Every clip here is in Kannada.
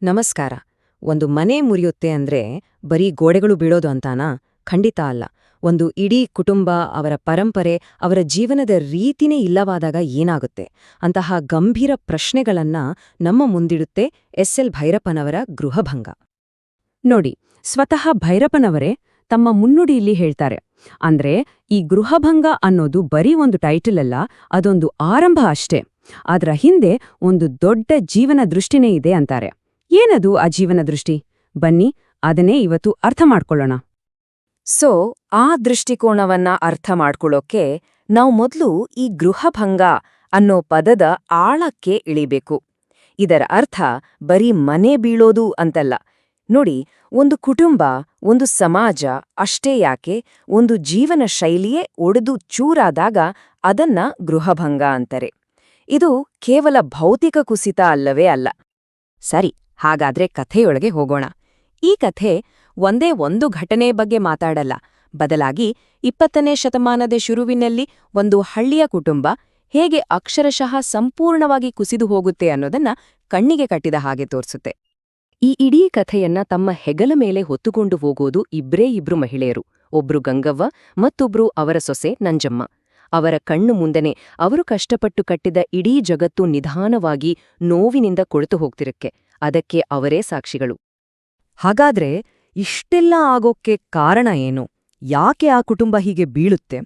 ನಮಸ್ಕಾರ. ಒಂದು ಮನೆ ಮುರಿಯುತ್ತೆ ಅಂದ್ರೆ ಬರೀ ಗೋಡೆಗಳು ಬೀಳೋದು ಅಂತಾನಾ? ಖಂಡಿತ ಅಲ್ಲ. ಒಂದು ಇಡೀ ಕುಟುಂಬ, ಅವರ ಪರಂಪರೆ, ಅವರ ಜೀವನದ ರೀತಿನೇ ಇಲ್ಲವಾದಾಗ ಏನಾಗುತ್ತೆ? ಅಂತಹ ಗಂಭೀರ ಪ್ರಶ್ನೆಗಳನ್ನ ನಮ್ಮ ಮುಂದಿಡುತ್ತೆ ಎಸ್.ಎಲ್. ಭೈರಪ್ಪನವರ ಗೃಹಭಂಗ. ನೋಡಿ, ಸ್ವತಃ ಭೈರಪ್ಪನವರೇ ತಮ್ಮ ಮುನ್ನುಡಿಯಲ್ಲಿ ಹೇಳ್ತಾರೆ. ಅಂದ್ರೆ ಈ ಗೃಹಭಂಗ ಅನ್ನೋದು ಬರೀ ಒಂದು ಟೈಟಲ್ ಅಲ್ಲ, ಅದೊಂದು ಆರಂಭ ಅಷ್ಟೇ. ಅದರ ಹಿಂದೆ ಒಂದು ದೊಡ್ಡ ಜೀವನ ದೃಷ್ಟಿನೇ ಇದೆ ಅಂತಾರೆ. ಏನದು ಆ ಜೀವನ ದೃಷ್ಟಿ? ಬನ್ನಿ ಅದನ್ನೇ ಇವತ್ತು ಅರ್ಥ ಮಾಡ್ಕೊಳ್ಳೋಣ. ಆ ದೃಷ್ಟಿಕೋನವನ್ನ ಅರ್ಥ ಮಾಡ್ಕೊಳ್ಳೋಕೆ ನಾವು ಮೊದಲು ಈ ಗೃಹಭಂಗ ಅನ್ನೋ ಪದದ ಆಳಕ್ಕೆ ಇಳಿಬೇಕು. ಇದರ ಅರ್ಥ ಬರೀ ಮನೆ ಬೀಳೋದು ಅಂತಲ್ಲ. ನೋಡಿ, ಒಂದು ಕುಟುಂಬ, ಒಂದು ಸಮಾಜ ಅಷ್ಟೇ ಯಾಕೆ, ಒಂದು ಜೀವನ ಶೈಲಿಯೇ ಒಡೆದು ಚೂರಾದಾಗ ಅದನ್ನ ಗೃಹಭಂಗ ಅಂತಾರೆ. ಇದು ಕೇವಲ ಭೌತಿಕ ಕುಸಿತ ಅಲ್ಲವೇ ಅಲ್ಲ. ಸರಿ, ಹಾಗಾದ್ರೆ ಕಥೆಯೊಳಗೆ ಹೋಗೋಣ. ಈ ಕಥೆ ಒಂದೇ ಒಂದು ಘಟನೆ ಬಗ್ಗೆ ಮಾತಾಡಲ್ಲ, ಬದಲಾಗಿ 20ನೇ ಶತಮಾನದ ಶುರುವಿನಲ್ಲಿ ಒಂದು ಹಳ್ಳಿಯ ಕುಟುಂಬ ಹೇಗೆ ಅಕ್ಷರಶಃ ಸಂಪೂರ್ಣವಾಗಿ ಕುಸಿದು ಹೋಗುತ್ತೆ ಅನ್ನೋದನ್ನ ಕಣ್ಣಿಗೆ ಕಟ್ಟಿದ ಹಾಗೆ ತೋರಿಸುತ್ತೆ. ಈ ಇಡೀ ಕಥೆಯನ್ನ ತಮ್ಮ ಹೆಗಲ ಮೇಲೆ ಹೊತ್ತುಕೊಂಡು ಹೋಗೋದು ಇಬ್ರು ಮಹಿಳೆಯರು, ಒಬ್ರು ಗಂಗವ್ವ ಮತ್ತೊಬ್ರು ಅವರ ಸೊಸೆ ನಂಜಮ್ಮ. ಅವರ ಕಣ್ಣು ಮುಂದೆನೆ ಅವರು ಕಷ್ಟಪಟ್ಟು ಕಟ್ಟಿದ ಇಡೀ ಜಗತ್ತು ನಿಧಾನವಾಗಿ ನೋವಿನಿಂದ ಕೊಳೆತು ಹೋಗ್ತಿರಕ್ಕೆ. ಅದಕ್ಕೆ ಅವರೇ ಸಾಕ್ಷಿಗಳು. ಹಾಗಾದ್ರೆ ಇಷ್ಟೆಲ್ಲ ಆಗೋಕ್ಕೆ ಕಾರಣ ಏನು? ಯಾಕೆ ಆ ಕುಟುಂಬ ಹೀಗೆ ಬೀಳುತ್ತೆ?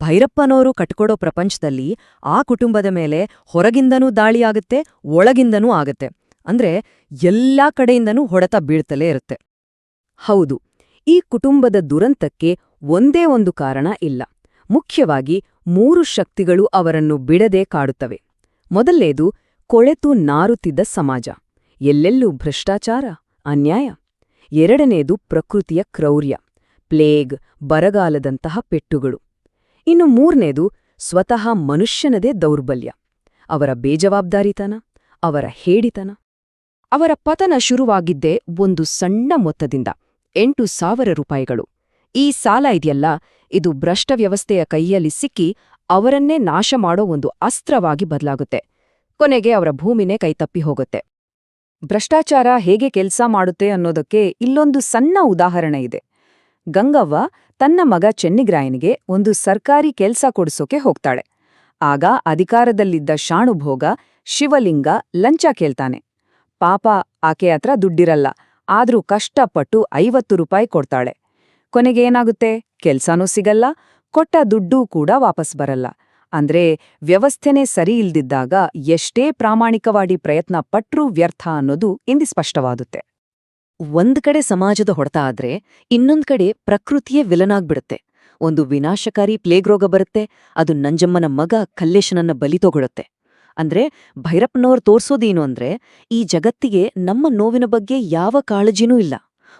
ಭೈರಪ್ಪನವರು ಕಟ್ಕೊಡೋ ಪ್ರಪಂಚದಲ್ಲಿ ಆ ಕುಟುಂಬದ ಮೇಲೆ ಹೊರಗಿಂದನೂ ದಾಳಿಯಾಗುತ್ತೆ, ಒಳಗಿಂದನೂ ಆಗತ್ತೆ. ಅಂದ್ರೆ ಎಲ್ಲಾ ಕಡೆಯಿಂದನೂ ಹೊಡೆತ ಬೀಳ್ತಲೇ ಇರುತ್ತೆ. ಹೌದು, ಈ ಕುಟುಂಬದ ದುರಂತಕ್ಕೆ ಒಂದೇ ಒಂದು ಕಾರಣ ಇಲ್ಲ. ಮುಖ್ಯವಾಗಿ 3 ಶಕ್ತಿಗಳು ಅವರನ್ನು ಬಿಡದೆ ಕಾಡುತ್ತವೆ. ಮೊದಲನೇದು ಕೊಳೆತು ನಾರುತ್ತಿದ್ದ ಸಮಾಜ, ಎಲ್ಲೆಲ್ಲೂ ಭ್ರಷ್ಟಾಚಾರ, ಅನ್ಯಾಯ. ಎರಡನೇದು ಪ್ರಕೃತಿಯ ಕ್ರೌರ್ಯ, ಪ್ಲೇಗ್, ಬರಗಾಲದಂತಹ ಪೆಟ್ಟುಗಳು. ಇನ್ನು ಮೂರನೇದು ಸ್ವತಃ ಮನುಷ್ಯನದೇ ದೌರ್ಬಲ್ಯ, ಅವರ ಬೇಜವಾಬ್ದಾರಿತನ, ಅವರ ಹೇಡಿತನ. ಅವರ ಪತನ ಶುರುವಾಗಿದ್ದೇ ಒಂದು ಸಣ್ಣ ಮೊತ್ತದಿಂದ, 8,000 ರೂಪಾಯಿಗಳು. ಈ ಸಾಲ ಇದೆಯಲ್ಲ, ಇದು ಭ್ರಷ್ಟ ವ್ಯವಸ್ಥೆಯ ಕೈಯಲ್ಲಿ ಸಿಕ್ಕಿ ಅವರನ್ನೇ ನಾಶ ಮಾಡೋ ಒಂದು ಅಸ್ತ್ರವಾಗಿ ಬದಲಾಗುತ್ತೆ. ಕೊನೆಗೆ ಅವರ ಭೂಮಿನೇ ಕೈತಪ್ಪಿ ಹೋಗುತ್ತೆ. ಭ್ರಷ್ಟಾಚಾರ ಹೇಗೆ ಕೆಲ್ಸ ಮಾಡುತ್ತೆ ಅನ್ನೋದಕ್ಕೆ ಇಲ್ಲೊಂದು ಸಣ್ಣ ಉದಾಹರಣೆ ಇದೆ. ಗಂಗವ್ವ ತನ್ನ ಮಗ ಚೆನ್ನಿಗ್ರಾಯನಿಗೆ ಒಂದು ಸರ್ಕಾರಿ ಕೆಲ್ಸ ಕೊಡಿಸೋಕೆ ಹೋಗ್ತಾಳೆ. ಆಗ ಅಧಿಕಾರದಲ್ಲಿದ್ದ ಶಾಣುಭೋಗ ಶಿವಲಿಂಗ ಲಂಚ ಕೇಳ್ತಾನೆ. ಪಾಪ, ಆಕೆ ಹತ್ರ ದುಡ್ಡಿರಲ್ಲ, ಆದ್ರೂ ಕಷ್ಟಪಟ್ಟು 50 ರೂಪಾಯಿ ಕೊಡ್ತಾಳೆ. ಕೊನೆಗೇನಾಗುತ್ತೆ? ಕೆಲ್ಸನೂ ಸಿಗಲ್ಲ, ಕೊಟ್ಟ ದುಡ್ಡೂ ಕೂಡ ವಾಪಸ್ ಬರಲ್ಲ. ಅಂದ್ರೆ ವ್ಯವಸ್ಥೆನೇ ಸರಿ ಇಲ್ದಿದ್ದಾಗ ಎಷ್ಟೇ ಪ್ರಾಮಾಣಿಕವಾಗಿ ಪ್ರಯತ್ನ ಪಟ್ರೂ ವ್ಯರ್ಥ ಅನ್ನೋದು ಇಂದು ಸ್ಪಷ್ಟವಾಗುತ್ತೆ. ಒಂದ್ ಕಡೆ ಸಮಾಜದ ಹೊಡೆತ ಆದ್ರೆ ಇನ್ನೊಂದ್ ಕಡೆ ಪ್ರಕೃತಿಯೇ ವಿಲನಾಗ್ಬಿಡುತ್ತೆ. ಒಂದು ವಿನಾಶಕಾರಿ ಪ್ಲೇಗ್ ರೋಗ ಬರುತ್ತೆ, ಅದು ನಂಜಮ್ಮನ ಮಗ ಕಲ್ಲೇಶನನ್ನ ಬಲಿ ತಗೊಳುತ್ತೆ. ಅಂದ್ರೆ ಭೈರಪ್ಪನವ್ರು ತೋರ್ಸೋದೇನು ಅಂದ್ರೆ, ಈ ಜಗತ್ತಿಗೆ ನಮ್ಮ ನೋವಿನ ಬಗ್ಗೆ ಯಾವ ಕಾಳಜಿನೂ ಇಲ್ಲ.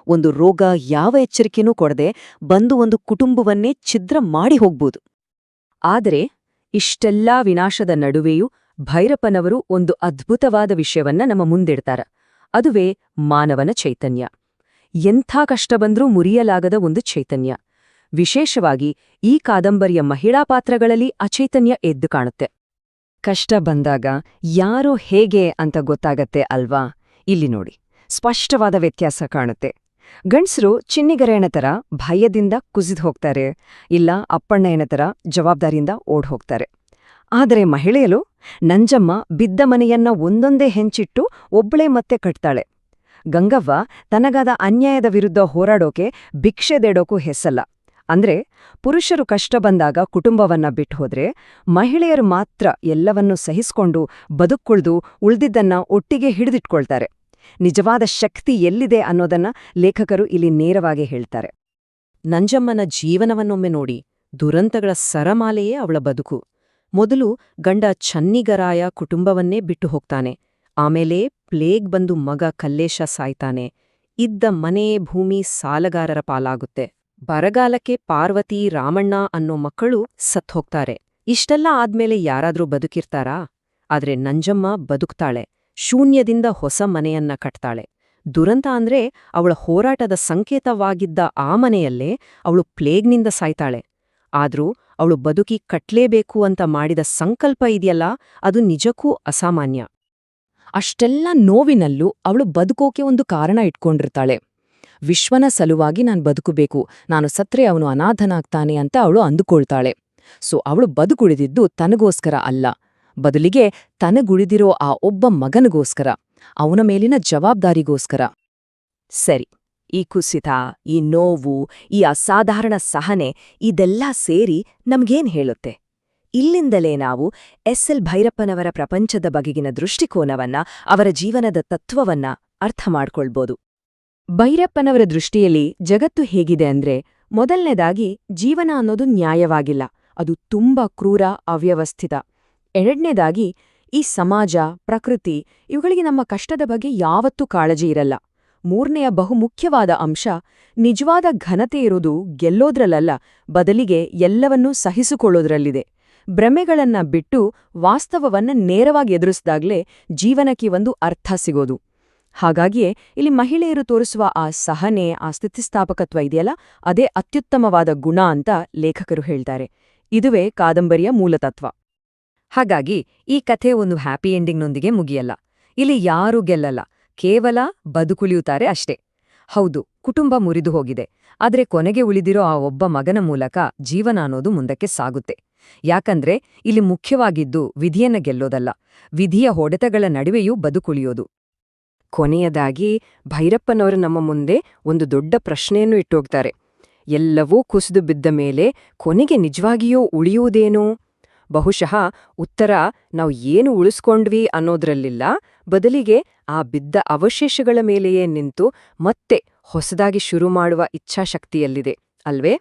ಒಂದು ರೋಗ ಯಾವ ಎಚ್ಚರಿಕೆನೂ ಕೊಡದೆ ಬಂದು ಒಂದು ಕುಟುಂಬವನ್ನೇ ಛಿದ್ರ ಮಾಡಿ ಹೋಗ್ಬೋದು. ಆದರೆ ಇಷ್ಟೆಲ್ಲಾ ವಿನಾಶದ ನಡುವೆಯೂ ಭೈರಪ್ಪನವರು ಒಂದು ಅದ್ಭುತವಾದ ವಿಷಯವನ್ನ ನಮ್ಮ ಮುಂದಿಡ್ತಾರ. ಅದುವೇ ಮಾನವನ ಚೈತನ್ಯ. ಎಂಥ ಕಷ್ಟ ಬಂದ್ರೂ ಮುರಿಯಲಾಗದ ಒಂದು ಚೈತನ್ಯ. ವಿಶೇಷವಾಗಿ ಈ ಕಾದಂಬರಿಯ ಮಹಿಳಾ ಪಾತ್ರಗಳಲ್ಲಿ ಆ ಚೈತನ್ಯ ಎದ್ದು ಕಾಣುತ್ತೆ. ಕಷ್ಟ ಬಂದಾಗ ಯಾರೋ ಹೇಗೆ ಅಂತ ಗೊತ್ತಾಗತ್ತೆ ಅಲ್ವಾ? ಇಲ್ಲಿ ನೋಡಿ, ಸ್ಪಷ್ಟವಾದ ವ್ಯತ್ಯಾಸ ಕಾಣುತ್ತೆ. ಗಂಡ್ಸರು ಚಿನ್ನಿಗರೆಯನ ತರ ಭಯದಿಂದ ಕುಸಿದು ಹೋಗ್ತಾರೆ, ಇಲ್ಲ ಅಪ್ಪಣ್ಣಯ್ಯನ ತರ ಜವಾಬ್ದಾರಿಯಿಂದ ಓಡ್ ಹೋಗ್ತಾರೆ. ಆದರೆ ಮಹಿಳೆಯಲು ನಂಜಮ್ಮ ಬಿದ್ದ ಮನೆಯನ್ನ ಒಂದೊಂದೇ ಹೆಂಚಿಟ್ಟು ಒಬ್ಬಳೇ ಮತ್ತೆ ಕಟ್ತಾಳೆ. ಗಂಗವ್ವ ತನಗಾದ ಅನ್ಯಾಯದ ವಿರುದ್ಧ ಹೋರಾಡೋಕೆ ಭಿಕ್ಷೆದೇಡೋಕೂ ಹೆಸಲ್ಲ. ಅಂದ್ರೆ ಪುರುಷರು ಕಷ್ಟ ಬಂದಾಗ ಕುಟುಂಬವನ್ನ ಬಿಟ್ಟು ಹೋದ್ರೆ, ಮಹಿಳೆಯರು ಮಾತ್ರ ಎಲ್ಲವನ್ನೂ ಸಹಿಸ್ಕೊಂಡು ಬದುಕುಳ್ದು ಉಳ್ದಿದ್ದನ್ನ ಒಟ್ಟಿಗೆ ಹಿಡಿದಿಟ್ಕೊಳ್ತಾರೆ. ನಿಜವಾದ ಶಕ್ತಿ ಎಲ್ಲಿದೆ ಅನ್ನೋದನ್ನ ಲೇಖಕರು ಇಲ್ಲಿ ನೇರವಾಗಿ ಹೇಳ್ತಾರೆ. ನಂಜಮ್ಮನ ಜೀವನವನ್ನೊಮ್ಮೆ ನೋಡಿ, ದುರಂತಗಳ ಸರಮಾಲೆಯೇ ಅವಳ ಬದುಕು. ಮೊದಲು ಗಂಡ ಚನ್ನಿಗರಾಯ ಕುಟುಂಬವನ್ನೇ ಬಿಟ್ಟು ಹೋಗ್ತಾನೆ. ಆಮೇಲೆ ಪ್ಲೇಗ್ ಬಂದು ಮಗ ಕಲ್ಲೇಶ ಸಾಯ್ತಾನೆ. ಇದ್ದ ಮನೆ ಭೂಮಿ ಸಾಲಗಾರರ ಪಾಲಾಗುತ್ತೆ. ಬರಗಾಲಕ್ಕೆ ಪಾರ್ವತಿ, ರಾಮಣ್ಣ ಅನ್ನೋ ಮಕ್ಕಳು ಸತ್ತೋಗ್ತಾರೆ. ಇಷ್ಟೆಲ್ಲ ಆದ್ಮೇಲೆ ಯಾರಾದ್ರೂ ಬದುಕಿರ್ತಾರಾ? ಆದ್ರೆ ನಂಜಮ್ಮ ಬದುಕ್ತಾಳೆ. ಶೂನ್ಯದಿಂದ ಹೊಸ ಮನೆಯನ್ನ ಕಟ್ತಾಳೆ. ದುರಂತ ಅಂದ್ರೆ ಅವಳ ಹೋರಾಟದ ಸಂಕೇತವಾಗಿದ್ದ ಆ ಮನೆಯಲ್ಲೇ ಅವಳು ಪ್ಲೇಗ್ನಿಂದ ಸಾಯ್ತಾಳೆ. ಆದ್ರೂ ಅವಳು ಬದುಕಿ ಕಟ್ಲೇಬೇಕು ಅಂತ ಮಾಡಿದ ಸಂಕಲ್ಪ ಇದೆಯಲ್ಲ, ಅದು ನಿಜಕ್ಕೂ ಅಸಾಮಾನ್ಯ. ಅಷ್ಟೆಲ್ಲ ನೋವಿನಲ್ಲೂ ಅವಳು ಬದುಕೋಕೆ ಒಂದು ಕಾರಣ ಇಟ್ಕೊಂಡಿರ್ತಾಳೆ. ವಿಶ್ವನ ಸಲುವಾಗಿ ನಾನ್ ಬದುಕಬೇಕು, ನಾನು ಸತ್ರೆ ಅವನು ಅನಾಥನಾಗ್ತಾನೆ ಅಂತ ಅವಳು ಅಂದುಕೊಳ್ತಾಳೆ. ಸೊ ಅವಳು ಬದುಕುಳಿದಿದ್ದು ತನಗೋಸ್ಕರ ಅಲ್ಲ, ಬದಲಿಗೆ ತನಗುಳಿದಿರೋ ಆ ಒಬ್ಬ ಮಗನಿಗೋಸ್ಕರ, ಅವನ ಮೇಲಿನ ಜವಾಬ್ದಾರಿಗೋಸ್ಕರ. ಸರಿ, ಈ ಕುಸಿತ, ಈ ನೋವು, ಈ ಅಸಾಧಾರಣ ಸಹನೆ ಇದೆಲ್ಲ ಸೇರಿ ನಮ್ಗೇನ್ ಹೇಳುತ್ತೆ? ಇಲ್ಲಿಂದಲೇ ನಾವು ಎಸ್.ಎಲ್. ಭೈರಪ್ಪನವರ ಪ್ರಪಂಚದ ಬಗೆಗಿನ ದೃಷ್ಟಿಕೋನವನ್ನ, ಅವರ ಜೀವನದ ತತ್ವವನ್ನ ಅರ್ಥ ಮಾಡ್ಕೊಳ್ಬೋದು. ಭೈರಪ್ಪನವರ ದೃಷ್ಟಿಯಲ್ಲಿ ಜಗತ್ತು ಹೇಗಿದೆ ಅಂದ್ರೆ, ಮೊದಲನೇದಾಗಿ ಜೀವನ ಅನ್ನೋದು ನ್ಯಾಯವಾಗಿಲ್ಲ, ಅದು ತುಂಬಾ ಕ್ರೂರ, ಅವ್ಯವಸ್ಥಿತ. ಎರಡನೇದಾಗಿ ಈ ಸಮಾಜ, ಪ್ರಕೃತಿ ಇವುಗಳಿಗೆ ನಮ್ಮ ಕಷ್ಟದ ಬಗ್ಗೆ ಯಾವತ್ತೂ ಕಾಳಜಿ ಇರಲ್ಲ. ಮೂರನೆಯ ಬಹುಮುಖ್ಯವಾದ ಅಂಶ, ನಿಜವಾದ ಘನತೆ ಇರೋದು ಗೆಲ್ಲೋದ್ರಲ್ಲಲ್ಲ, ಬದಲಿಗೆ ಎಲ್ಲವನ್ನೂ ಸಹಿಸಿಕೊಳ್ಳೋದ್ರಲ್ಲಿದೆ. ಭ್ರಮೆಗಳನ್ನ ಬಿಟ್ಟು ವಾಸ್ತವವನ್ನ ನೇರವಾಗಿ ಎದುರಿಸಿದಾಗ್ಲೇ ಜೀವನಕ್ಕೆ ಒಂದು ಅರ್ಥ ಸಿಗೋದು. ಹಾಗಾಗಿಯೇ ಇಲ್ಲಿ ಮಹಿಳೆಯರು ತೋರಿಸುವ ಆ ಸಹನೆ, ಆ ಸ್ಥಿತಿಸ್ಥಾಪಕತ್ವ ಇದೆಯಲ್ಲ, ಅದೇ ಅತ್ಯುತ್ತಮವಾದ ಗುಣ ಅಂತ ಲೇಖಕರು ಹೇಳ್ತಾರೆ. ಇದುವೇ ಕಾದಂಬರಿಯ ಮೂಲತತ್ವ. ಹಾಗಾಗಿ ಈ ಕಥೆ ಒಂದು ಹ್ಯಾಪಿ ಎಂಡಿಂಗ್ನೊಂದಿಗೆ ಮುಗಿಯಲ್ಲ. ಇಲ್ಲಿ ಯಾರೂ ಗೆಲ್ಲಲ್ಲ, ಕೇವಲ ಬದುಕುಳಿಯುತ್ತಾರೆ ಅಷ್ಟೇ. ಹೌದು, ಕುಟುಂಬ ಮುರಿದು ಹೋಗಿದೆ, ಆದ್ರೆ ಕೊನೆಗೆ ಉಳಿದಿರೋ ಆ ಒಬ್ಬ ಮಗನ ಮೂಲಕ ಜೀವನ ಅನ್ನೋದು ಮುಂದಕ್ಕೆ ಸಾಗುತ್ತೆ. ಯಾಕಂದ್ರೆ ಇಲ್ಲಿ ಮುಖ್ಯವಾಗಿದ್ದು ವಿಧಿಯನ್ನ ಗೆಲ್ಲೋದಲ್ಲ, ವಿಧಿಯ ಹೊಡೆತಗಳ ನಡುವೆಯೂ ಬದುಕುಳಿಯೋದು. ಕೊನೆಯದಾಗಿ ಭೈರಪ್ಪನವರು ನಮ್ಮ ಮುಂದೆ ಒಂದು ದೊಡ್ಡ ಪ್ರಶ್ನೆಯನ್ನು ಇಟ್ಟೋಗ್ತಾರೆ. ಎಲ್ಲವೂ ಕುಸಿದು ಬಿದ್ದ ಮೇಲೆ ಕೊನೆಗೆ ನಿಜವಾಗಿಯೂ ಉಳಿಯುವುದೇನು? ಬಹುಶಃ ಉತ್ತರ ನಾವು ಏನು ಉಳಿಸ್ಕೊಂಡ್ವಿ ಅನ್ನೋದ್ರಲ್ಲಿಲ್ಲ, ಬದಲಿಗೆ ಆ ಬಿದ್ದ ಅವಶೇಷಗಳ ಮೇಲೆಯೇ ನಿಂತು ಮತ್ತೆ ಹೊಸದಾಗಿ ಶುರು ಮಾಡುವ ಇಚ್ಛಾಶಕ್ತಿಯಲ್ಲಿದೆ, ಅಲ್ವೇ?